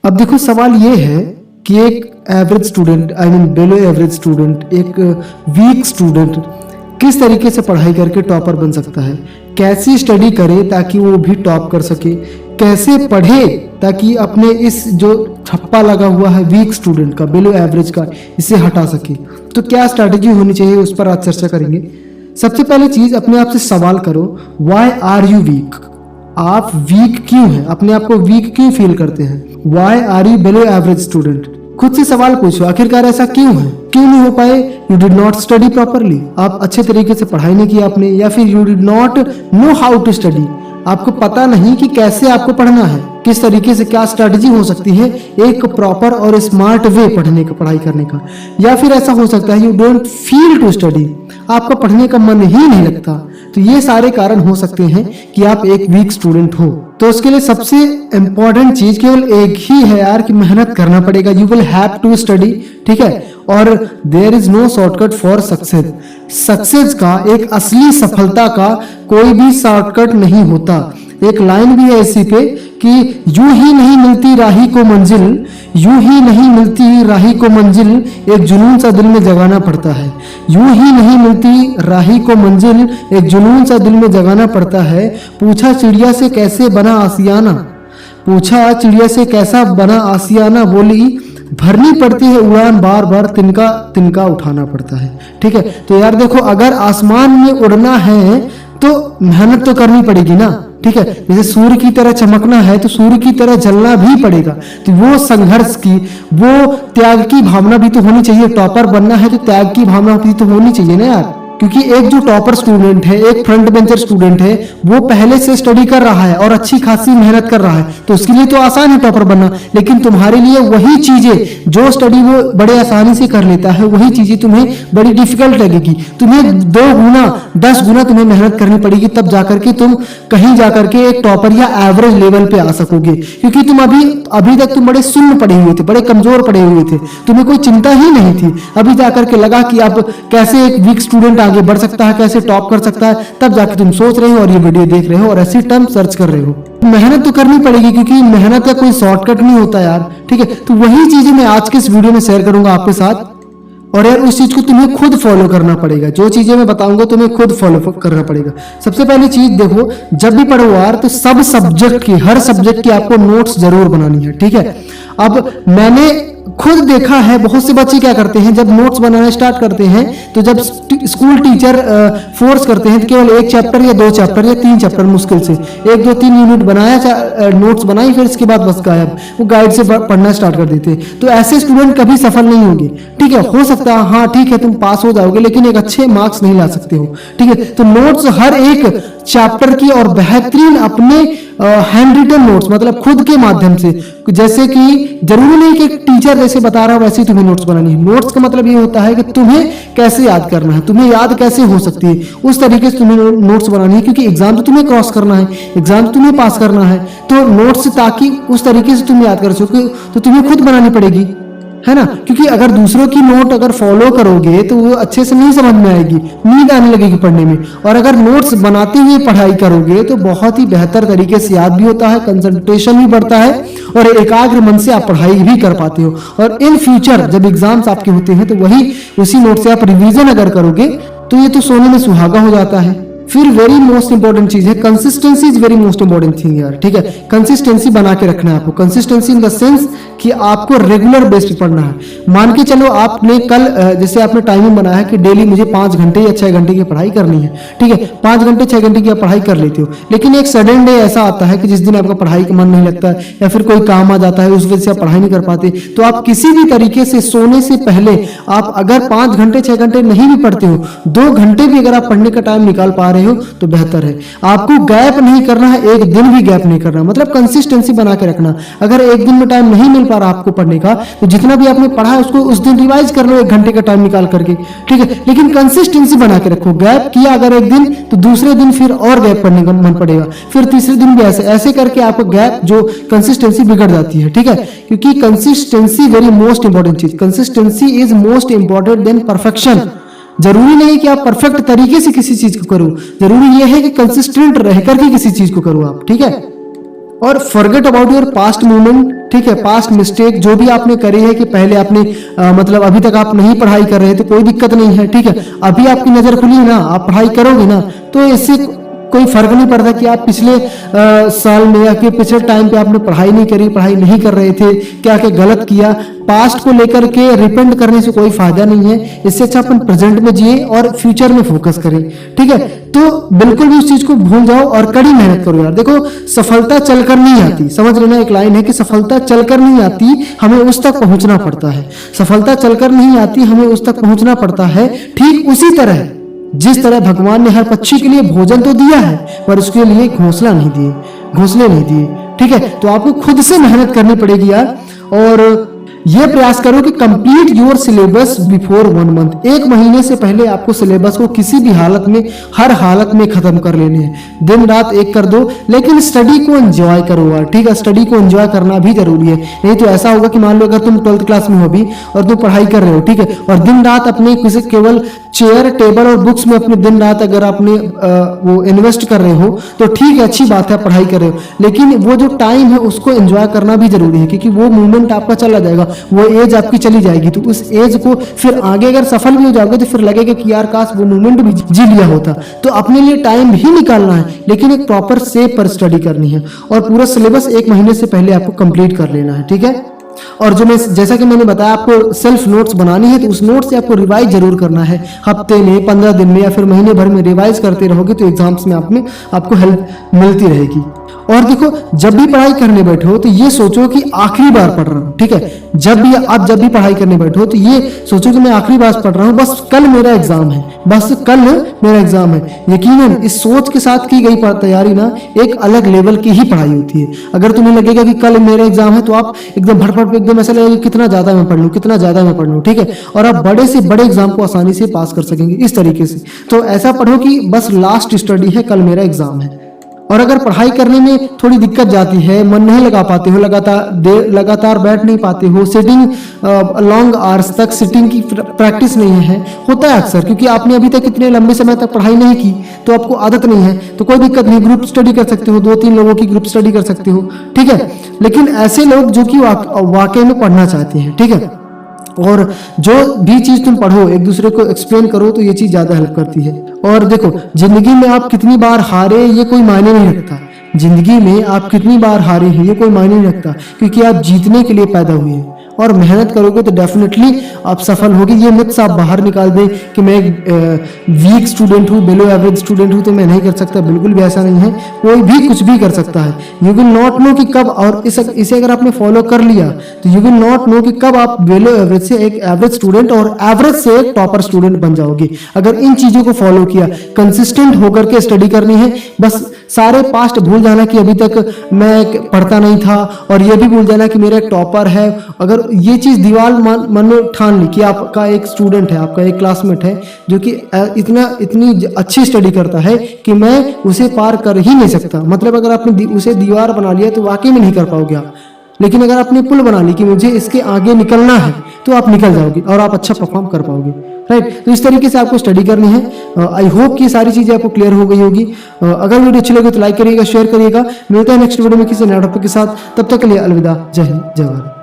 अब देखो सवाल ये है कि एक average student, I mean below average student, एक वीक स्टूडेंट किस तरीके से पढ़ाई करके टॉपर बन सकता है, कैसी स्टडी करे ताकि वो भी टॉप कर सके, कैसे पढ़े ताकि अपने इस जो ठप्पा लगा हुआ है वीक स्टूडेंट का, बिलो एवरेज का, इसे हटा सके। तो क्या स्ट्रैटेजी होनी चाहिए उस पर आज चर्चा करेंगे। सबसे पहले चीज अपने आप से सवाल करो, व्हाई आर यू वीक? आप वीक क्यों हैं? अपने आप को वीक क्यों फील करते हैं? Why are you below average student? खुद से सवाल पूछो, आखिरकार ऐसा क्यों है? क्यों नहीं हो पाए? You did not study properly, आप अच्छे तरीके से पढ़ाई नहीं की आपने, या फिर you did not know how to study, आपको पता नहीं कि कैसे आपको पढ़ना है, किस तरीके से क्या स्ट्रैटेजी हो सकती है एक प्रॉपर और स्मार्ट वे पढ़ने का, पढ़ाई करने का। या फिर ऐसा हो सकता है you don't feel to study, आपका पढ़ने का मन ही नहीं लगता। तो ये सारे कारण हो सकते हैं कि आप एक वीक स्टूडेंट हो। तो उसके लिए सबसे इंपॉर्टेंट चीज केवल एक ही है यार, कि मेहनत करना पड़ेगा। You will have to study, ठीक है। और there is no shortcut for success. Success का, एक असली सफलता का कोई भी शॉर्टकट नहीं होता। एक लाइन भी है इसी पे कि यूं ही नहीं मिलती राही को मंजिल, यूं ही नहीं मिलती राही को मंजिल, एक जुनून सा दिल में जगाना पड़ता है। यूं ही नहीं मिलती राही को मंजिल, एक जुनून सा दिल में जगाना पड़ता है। पूछा चिड़िया से कैसे बना आसियाना, पूछा चिड़िया से कैसा बना आसियाना, बोली भरनी पड़ती है उड़ान बार बार, तिनका तिनका उठाना पड़ता है। ठीक है, तो यार देखो, अगर आसमान में उड़ना है तो मेहनत तो करनी पड़ेगी ना। ठीक है, जैसे सूर्य की तरह चमकना है तो सूर्य की तरह जलना भी पड़ेगा। तो वो संघर्ष की, वो त्याग की भावना भी तो होनी चाहिए। टॉपर बनना है तो त्याग की भावना भी तो होनी चाहिए ना यार। क्योंकि एक जो टॉपर स्टूडेंट है, एक फ्रंट बेंचर स्टूडेंट है, वो पहले से स्टडी कर रहा है और अच्छी खासी मेहनत कर रहा है, तो उसके लिए तो आसान है टॉपर बनना। लेकिन तुम्हारे लिए वही चीजें जो स्टडी वो बड़े आसानी से कर लेता है, वही चीजें तुम्हें बड़ी डिफिकल्ट लगेगी। तुम्हें 2 गुना 10 गुना तुम्हें मेहनत करनी पड़ेगी, तब जाकर के तुम कहीं जाकर के एक टॉपर या एवरेज लेवल पे आ सकोगे। क्योंकि तुम अभी तक तुम बड़े शून्य पड़े हुए थे, बड़े कमजोर पड़े हुए थे, तुम्हें कोई चिंता ही नहीं थी। अभी जाकर के लगा कि अब कैसे एक वीक स्टूडेंट आगे बढ़ सकता है, कैसे टॉप कर सकता है, तब जाके तुम सोच रहे हो और ये वीडियो देख रहे हो और ऐसी टर्म सर्च कर रहे हो। मेहनत तो करनी पड़ेगी, क्योंकि मेहनत का कोई शॉर्टकट नहीं होता यार। ठीक है, तो वही चीजें मैं आज के इस वीडियो में शेयर करूंगा आपके साथ। और यार उस चीज को तुम्हें खुद फॉलो करना पड़ेगा। जो चीजें मैं बताऊंगा तुम्हें खुद फॉलो करना पड़ेगा। सबसे पहली चीज देखो, जब भी पढ़ो यार तो सब सब्जेक्ट की, हर सब्जेक्ट की आपको नोट्स जरूर बनानी है। ठीक है, अब मैंने खुद देखा है बहुत से बच्चे क्या करते हैं, जब नोट्स बनाना स्टार्ट करते हैं तो जब स्कूल टीचर फोर्स करते हैं तो केवल 1 चैप्टर या 2 चैप्टर या 3 चैप्टर मुश्किल से 1 2 3 यूनिट बनाया, नोट्स बनाई, फिर इसके बाद बस गायब, वो गाइड से पढ़ना स्टार्ट कर देते हैं। तो ऐसे स्टूडेंट कभी सफल नहीं होंगे। ठीक है, हो सकता है हाँ ठीक है तुम पास हो जाओगे, लेकिन एक अच्छे मार्क्स नहीं ला सकते हो। ठीक है, तो नोट्स हर एक चैप्टर की और बेहतरीन अपने हैंड रिटन नोट्स, मतलब खुद के माध्यम से, जैसे कि जरूरी नहीं कि टीचर जैसे बता रहा हो वैसे तुम्हें नोट्स बनानी है। नोट्स का मतलब ये होता है कि तुम्हें कैसे याद करना है, तुम्हें याद कैसे हो सकती है, उस तरीके से तुम्हें नोट्स बनानी है। क्योंकि एग्जाम तो तुम्हें क्रॉस करना है, एग्जाम तो तुम्हें पास करना है, तो नोट्स ताकि उस तरीके से तुम याद कर सको तो तुम्हें खुद बनानी पड़ेगी, है ना। क्योंकि अगर दूसरों की नोट अगर फॉलो करोगे तो वो अच्छे से नहीं समझ में आएगी, नींद आने लगेगी पढ़ने में। और अगर नोट्स बनाते हुए पढ़ाई करोगे तो बहुत ही बेहतर तरीके से याद भी होता है, कंसंट्रेशन भी बढ़ता है और एकाग्र मन से आप पढ़ाई भी कर पाते हो। और इन फ्यूचर जब एग्जाम्स आपके होते हैं तो वही उसी नोट से आप रिवीजन अगर करोगे तो ये तो सोने में सुहागा हो जाता है। फिर वेरी मोस्ट इंपॉर्टेंट चीज है consistency, is very most important thing यार। ठीक है, कंसिस्टेंसी बना के रखना है आपको। कंसिस्टेंसी इन द सेंस कि आपको रेगुलर बेस पे पढ़ना है। मान के चलो आपने कल जैसे आपने टाइमिंग बनाया है कि डेली मुझे 5 घंटे या 6 घंटे की पढ़ाई करनी है। ठीक है, 5 घंटे 6 घंटे की आप पढ़ाई कर लेते हो, लेकिन एक सडन डे ऐसा आता है कि जिस दिन आपका पढ़ाई का मन नहीं लगता है या फिर कोई काम आ जाता है, उस वजह से आप पढ़ाई नहीं कर पाते, तो आप किसी भी तरीके से सोने से पहले आप अगर 5 घंटे 6 घंटे नहीं भी पढ़ते हो, 2 घंटे भी अगर आप पढ़ने का टाइम निकाल पा रहे हो तो बेहतर है। आपको गैप नहीं करना है, एक दिन भी गैप नहीं करना, मतलब कंसिस्टेंसी बना के रखना। अगर एक दिन में टाइम नहीं मिल पा रहा आपको पढ़ने का, तो जितना भी आपने पढ़ा है उसको उस दिन रिवाइज कर लो 1 घंटे का टाइम निकाल करके। ठीक है, लेकिन कंसिस्टेंसी बना के रखो। गैप किया अगर एक दिन तो दूसरे दिन फिर और गैप पढ़ने का मन पड़ेगा, फिर तीसरे दिन भी ऐसे ऐसे करके आपको गैप जो कंसिस्टेंसी बिगड़ जाती है। ठीक है, क्योंकि कंसिस्टेंसी वेरी मोस्ट इंपॉर्टेंट चीज, consistency is most important than perfection. जरूरी नहीं कि आप परफेक्ट तरीके से किसी चीज को करो, जरूरी यह है कि कंसिस्टेंट रहकर के किसी चीज को करो आप। ठीक है, और forget about your past movement, ठीक है, पास्ट मिस्टेक जो भी आपने करी है कि पहले आपने मतलब अभी तक आप नहीं पढ़ाई कर रहे थे, कोई दिक्कत नहीं है, ठीक है, अभी आपकी नजर खुली है ना, आप पढ़ाई करोगे ना, तो इससे कोई फर्क नहीं पड़ता कि आप पिछले साल में या कि पिछले टाइम पे आपने पढ़ाई नहीं करी, पढ़ाई नहीं कर रहे थे, क्या क्या गलत किया। पास्ट को लेकर के रिपेंट करने से कोई फायदा नहीं है, इससे अच्छा अपन प्रेजेंट में जिए और फ्यूचर में फोकस करें, ठीक है। तो बिल्कुल भी उस चीज को भूल जाओ और कड़ी मेहनत करो यार। देखो सफलता चलकर नहीं आती, समझ लेना, एक लाइन है कि सफलता चलकर नहीं आती, हमें उस तक पहुंचना पड़ता है। सफलता चलकर नहीं आती, हमें उस तक पहुंचना पड़ता है। ठीक उसी तरह जिस तरह भगवान ने हर पक्षी के लिए भोजन तो दिया है, पर उसके लिए घोंसला नहीं दिए, घोंसले नहीं दिए, ठीक है। तो आपको खुद से मेहनत करनी पड़ेगी यार, और ये प्रयास करो कि complete your syllabus before 1 month. 1 महीने से पहले आपको सिलेबस को किसी भी हालत में, हर हालत में खत्म कर लेने हैं। दिन रात एक कर दो, लेकिन स्टडी को एंजॉय करो यार, ठीक है। स्टडी को एंजॉय करना भी जरूरी है, नहीं तो ऐसा होगा कि मान लो अगर तुम 12th क्लास में हो अभी और तुम पढ़ाई कर रहे हो, ठीक है, और दिन रात अपने किसी केवल चेयर टेबल और बुक्स में अपने दिन रात अगर आपने वो इन्वेस्ट कर रहे हो तो ठीक है, अच्छी बात है, पढ़ाई कर रहे हो, लेकिन वो जो टाइम है उसको एंजॉय करना भी जरूरी है, क्योंकि वो मूवमेंट आपका चला जाएगा, वो एज आपकी चली जाएगी। तो उस एज को फिर आगे अगर सफल भी हो जाओगे तो फिर लगेगा कि यार काश वो मूवमेंट भी जी लिया होता। तो अपने लिए टाइम भी निकालना है, लेकिन एक प्रॉपर सेप पर स्टडी करनी है, और पूरा सिलेबस 1 महीने से पहले आपको कंप्लीट कर लेना है, ठीक है। और जो मैं जैसा कि मैंने बताया आपको सेल्फ नोट्स बनानी है, तो उस नोट से आपको रिवाइज जरूर करना है। हफ्ते में, 15 दिन में या फिर महीने भर में रिवाइज करते रहोगे तो एग्जाम्स में आपको हेल्प मिलती रहेगी। और देखो जब भी पढ़ाई करने बैठो तो ये सोचो कि आखिरी बार पढ़ रहा हूँ, ठीक है। जब भी पढ़ाई करने बैठो तो ये सोचो कि मैं आखिरी बार पढ़ रहा हूँ, बस कल मेरा एग्जाम है, बस कल मेरा एग्जाम है। यकीनन इस सोच के साथ की गई तैयारी ना एक अलग लेवल की ही पढ़ाई होती है। अगर तुम्हें लगेगा कि कल मेरा एग्जाम है तो आप एकदम भटभट पे एकदम ऐसा लगेगा कितना ज्यादा मैं पढ़ लूँ, कितना ज्यादा मैं पढ़ लूँ, ठीक है, और आप बड़े से बड़े एग्जाम को आसानी से पास कर सकेंगे इस तरीके से। तो ऐसा पढ़ो कि बस लास्ट स्टडी है, कल मेरा एग्जाम है। और अगर पढ़ाई करने में थोड़ी दिक्कत जाती है, मन नहीं लगा पाते हो, लगातार बैठ नहीं पाते हो, सिटिंग लॉन्ग आवर्स तक सिटिंग की प्रैक्टिस नहीं है, होता है अक्सर, क्योंकि आपने अभी तक इतने लंबे समय तक पढ़ाई नहीं की तो आपको आदत नहीं है, तो कोई दिक्कत नहीं, ग्रुप स्टडी कर सकते हो, 2-3 लोगों की ग्रुप स्टडी कर सकते हो, ठीक है। लेकिन ऐसे लोग जो कि वाकई में पढ़ना चाहते हैं, ठीक है, और जो भी चीज तुम पढ़ो एक दूसरे को एक्सप्लेन करो तो ये चीज ज्यादा हेल्प करती है। और देखो जिंदगी में आप कितनी बार हारे ये कोई मायने नहीं रखता, जिंदगी में आप कितनी बार हारे हैं ये कोई मायने नहीं रखता, क्योंकि आप जीतने के लिए पैदा हुए हैं, और मेहनत करोगे तो डेफिनेटली आप सफल होगे। ये मिथ्स आप बाहर निकाल दें कि मैं एक वीक स्टूडेंट हूँ, बिलो एवरेज स्टूडेंट हूँ तो मैं नहीं कर सकता, बिल्कुल भी ऐसा नहीं है, कोई भी कुछ भी कर सकता है। यू विल नॉट नो कि कब, और इसे अगर आपने फॉलो कर लिया तो यू विल नॉट नो कि कब आप बिलो एवरेज से एक एवरेज स्टूडेंट और एवरेज से एक टॉपर स्टूडेंट बन जाओगे। अगर इन चीजों को फॉलो किया, कंसिस्टेंट होकर के स्टडी करनी है, बस सारे पास्ट भूल जाना कि अभी तक मैं पढ़ता नहीं था, और ये भी भूल जाना कि मेरा एक टॉपर है। अगर ये चीज दीवार मन में ठान ली कि आपका एक स्टूडेंट है, आपका एक क्लासमेट है जो कि इतनी अच्छी स्टडी करता है कि मैं उसे पार कर ही नहीं सकता, मतलब अगर आपने उसे दीवार बना लिया तो वाकई में नहीं कर पाओगे आप। लेकिन अगर आपने पुल बना ली कि मुझे इसके आगे निकलना है तो आप निकल जाओगे और आप अच्छा परफॉर्म कर पाओगे, राइट। तो इस तरीके से आपको स्टडी करनी है। आई होप कि सारी चीजें आपको क्लियर हो गई होगी। अगर वीडियो अच्छी लगे तो लाइक करिएगा, शेयर करिएगा। मिलता है नेक्स्ट वीडियो में किसी नए टॉपिक के साथ, तब तक के लिए अलविदा, जय हिंद, जय भारत।